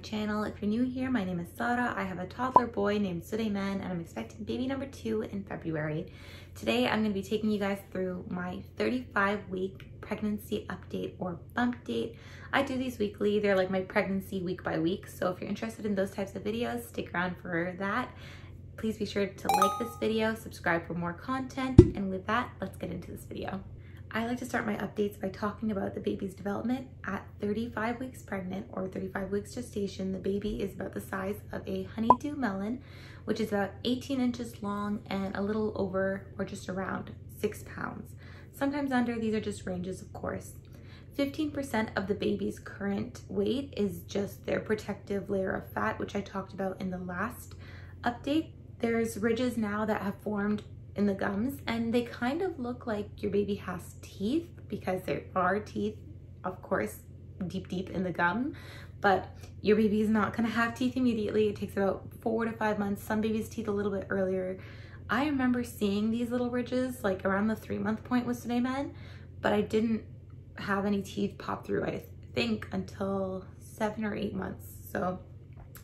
channel. If you're new here, my name is Sara. I have a toddler boy named Suleiman and I'm expecting baby number 2 in February. Today I'm going to be taking you guys through my 35-week pregnancy update or bump date. I do these weekly. They're like my pregnancy week by week. So if you're interested in those types of videos, stick around for that. Please be sure to like this video, subscribe for more content, and with that, let's get into this video. I like to start my updates by talking about the baby's development. At 35 weeks pregnant or 35 weeks gestation, the baby is about the size of a honeydew melon, which is about 18 inches long and a little over or just around 6 pounds. Sometimes under, these are just ranges, of course. 15% of the baby's current weight is just their protective layer of fat, which I talked about in the last update. There's ridges now that have formed in the gums and they kind of look like your baby has teeth because there are teeth, of course, deep in the gum, but your baby is not going to have teeth immediately. It takes about 4 to 5 months. Some babies' teeth a little bit earlier. I remember seeing these little ridges like around the 3-month point with Suleiman, but I didn't have any teeth pop through, I think, until 7 or 8 months. So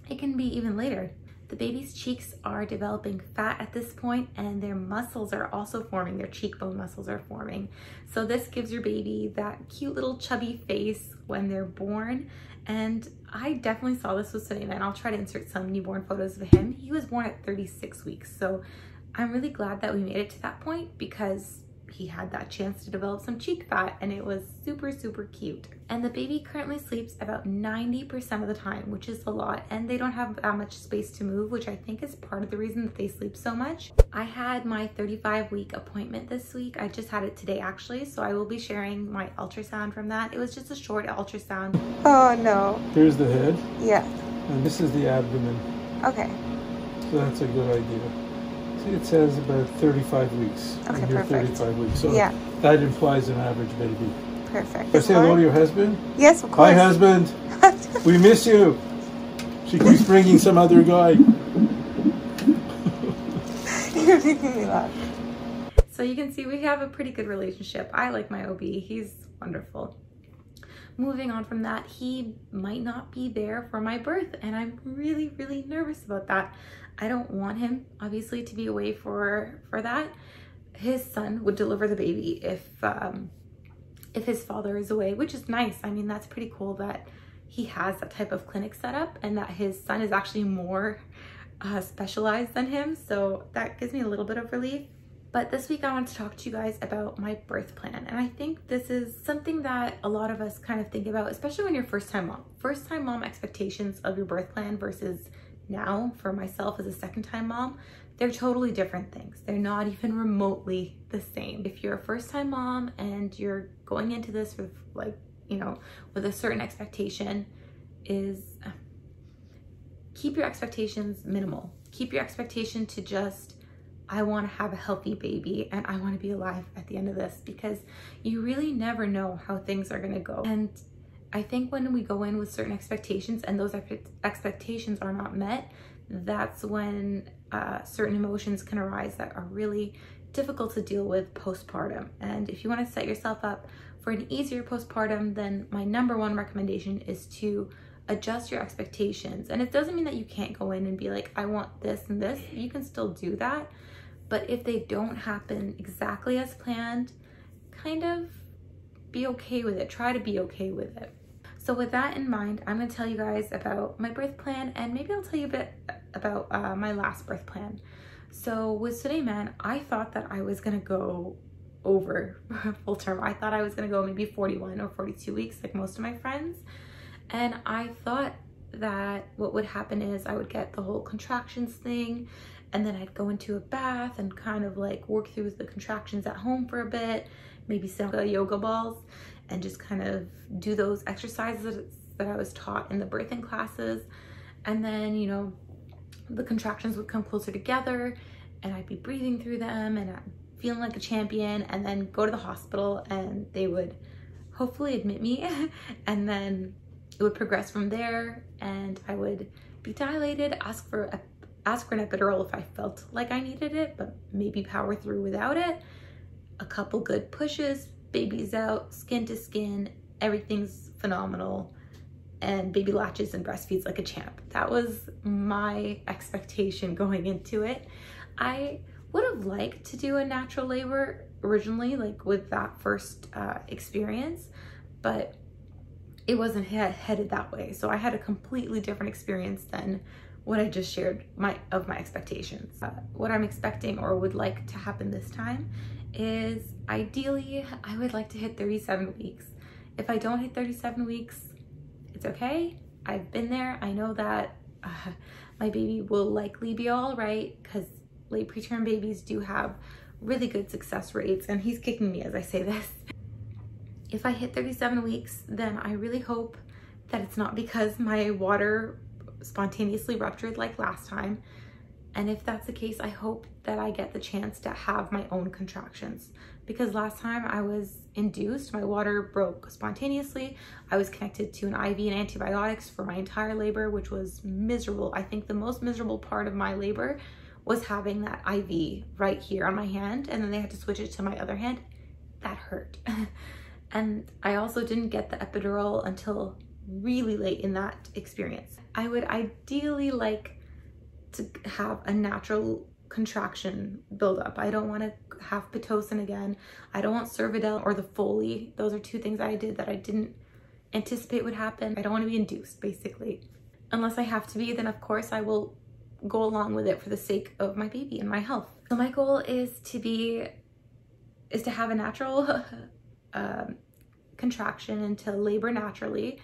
it can be even later. The baby's cheeks are developing fat at this point and their muscles are also forming, their cheekbone muscles are forming. So this gives your baby that cute little chubby face when they're born. And I definitely saw this with Suleiman. I'll try to insert some newborn photos of him. He was born at 36 weeks. So I'm really glad that we made it to that point because he had that chance to develop some cheek fat and it was super cute. And the baby currently sleeps about 90% of the time, which is a lot, and they don't have that much space to move, which I think is part of the reason that they sleep so much. I had my 35-week appointment this week. I just had it today actually, so I will be sharing my ultrasound from that. It was just a short ultrasound. Oh no. Here's the head. Yeah. And this is the abdomen. Okay. So that's a good idea. See, it says about 35 weeks. Okay, you're perfect. 35 weeks. So yeah, that implies an average baby. Perfect. Can I say hello to your husband? Yes, of course. Hi, husband. We miss you. She keeps bringing some other guy. You're making me laugh. So you can see we have a pretty good relationship. I like my OB. He's wonderful. Moving on from that, he might not be there for my birth and I'm really nervous about that. I don't want him obviously to be away for that. His son would deliver the baby if his father is away, which is nice. I mean, that's pretty cool that he has that type of clinic set up and that his son is actually more specialized than him. So that gives me a little bit of relief. But this week I want to talk to you guys about my birth plan. And I think this is something that a lot of us kind of think about, especially when you're first-time mom. First-time mom expectations of your birth plan versus now for myself as a second-time mom, they're totally different things. They're not even remotely the same. If you're a first-time mom and you're going into this with like, you know, with a certain expectation, is keep your expectations minimal. Keep your expectation to just, I want to have a healthy baby and I want to be alive at the end of this, because you really never know how things are going to go. And I think when we go in with certain expectations and those expectations are not met, that's when certain emotions can arise that are really difficult to deal with postpartum. And if you want to set yourself up for an easier postpartum, then my #1 recommendation is to adjust your expectations. And it doesn't mean that you can't go in and be like, I want this and this. You can still do that. But if they don't happen exactly as planned, kind of be okay with it. Try to be okay with it. So with that in mind, I'm going to tell you guys about my birth plan and maybe I'll tell you a bit about my last birth plan. So with Suleiman, I thought that I was going to go over full term. I thought I was going to go maybe 41 or 42 weeks like most of my friends. And I thought that what would happen is I would get the whole contractions thing and then I'd go into a bath and kind of like work through the contractions at home for a bit, maybe sit on the yoga balls and just kind of do those exercises that I was taught in the birthing classes. And then, you know, the contractions would come closer together and I'd be breathing through them and I'm feeling like a champion, and then go to the hospital and they would hopefully admit me and then it would progress from there and I would be dilated, ask for an epidural if I felt like I needed it, but maybe power through without it. A couple good pushes, baby's out, skin to skin, everything's phenomenal. and baby latches and breastfeeds like a champ. That was my expectation going into it. I would have liked to do a natural labor originally, like with that first experience, but it wasn't headed that way. So I had a completely different experience than what I just shared of my expectations. What I'm expecting or would like to happen this time is ideally I would like to hit 37 weeks. If I don't hit 37 weeks, it's okay. I've been there. I know that my baby will likely be all right, because late preterm babies do have really good success rates, and he's kicking me as I say this. If I hit 37 weeks, then I really hope that it's not because my water spontaneously ruptured like last time. And if that's the case, I hope that I get the chance to have my own contractions, because last time I was induced, my water broke spontaneously. I was connected to an IV and antibiotics for my entire labor, which was miserable. I think the most miserable part of my labor was having that IV right here on my hand, and then they had to switch it to my other hand. That hurt. And I also didn't get the epidural until really late in that experience. I would ideally like to have a natural contraction buildup. I don't want to have Pitocin again. I don't want Cervidil or the Foley. Those are two things I did that I didn't anticipate would happen. I don't want to be induced, basically. Unless I have to be, then of course I will go along with it for the sake of my baby and my health. So my goal is to have a natural contraction and to labor naturally,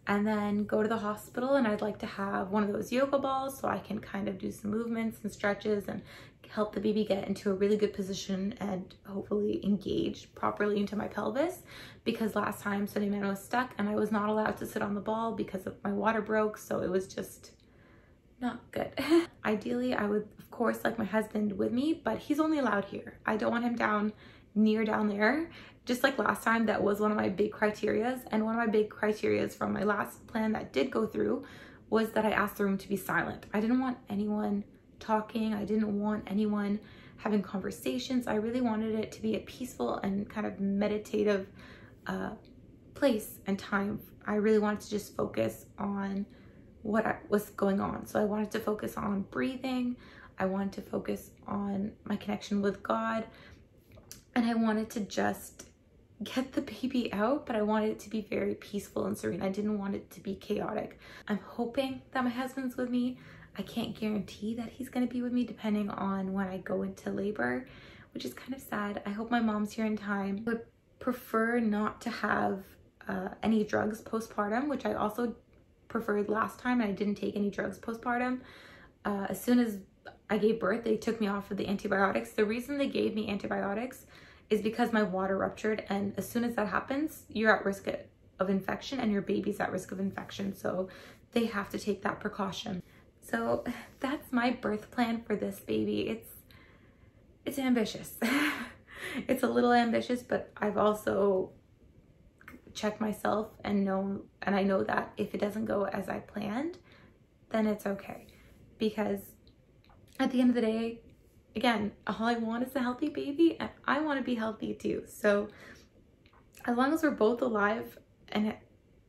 and then go to the hospital, and I'd like to have one of those yoga balls so I can kind of do some movements and stretches and help the baby get into a really good position and hopefully engage properly into my pelvis, because last time Sunny Man was stuck and I was not allowed to sit on the ball because of my water broke, so it was just not good. Ideally, I would of course like my husband with me, but he's only allowed here. I don't want him down there. Just like last time, that was one of my big criterias, and one of my big criterias from my last plan that did go through was that I asked the room to be silent. I didn't want anyone talking. I didn't want anyone having conversations. I really wanted it to be a peaceful and kind of meditative place and time. I really wanted to just focus on what was going on. So I wanted to focus on breathing. I wanted to focus on my connection with God. And I wanted to just get the baby out, but I wanted it to be very peaceful and serene. I didn't want it to be chaotic. I'm hoping that my husband's with me. I can't guarantee that he's going to be with me depending on when I go into labor, which is kind of sad. I hope my mom's here in time. I would prefer not to have any drugs postpartum, which I also preferred last time, and I didn't take any drugs postpartum. As soon as I gave birth, they took me off of the antibiotics. The reason they gave me antibiotics is because my water ruptured, and as soon as that happens, you're at risk of infection and your baby's at risk of infection, so they have to take that precaution. So that's my birth plan for this baby. It's ambitious. It's a little ambitious, but I've also checked myself and I know that if it doesn't go as I planned, then it's okay, because at the end of the day, again, all I want is a healthy baby, and I want to be healthy too. So as long as we're both alive and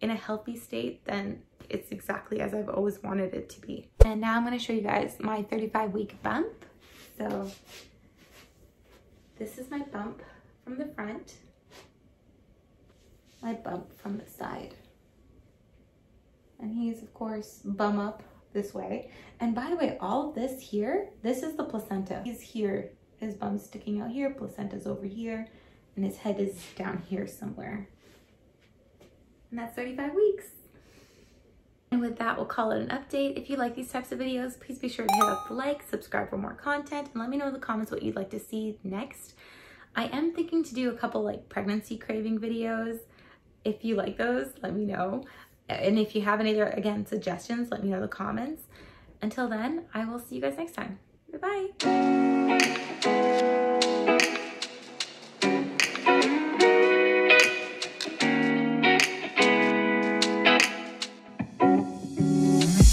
in a healthy state, then it's exactly as I've always wanted it to be. And now I'm going to show you guys my 35-week bump. So this is my bump from the front, my bump from the side. And he's, of course, bum up this way. And by the way, all of this here, this is the placenta. He's here, his bum's sticking out here, placenta's over here, and his head is down here somewhere. And that's 35 weeks. And with that, we'll call it an update. If you like these types of videos, please be sure to hit up the like, subscribe for more content, and let me know in the comments what you'd like to see next. I am thinking to do a couple like pregnancy craving videos. If you like those, let me know. And if you have any other, again, suggestions, let me know in the comments. Until then, I will see you guys next time. Bye-bye.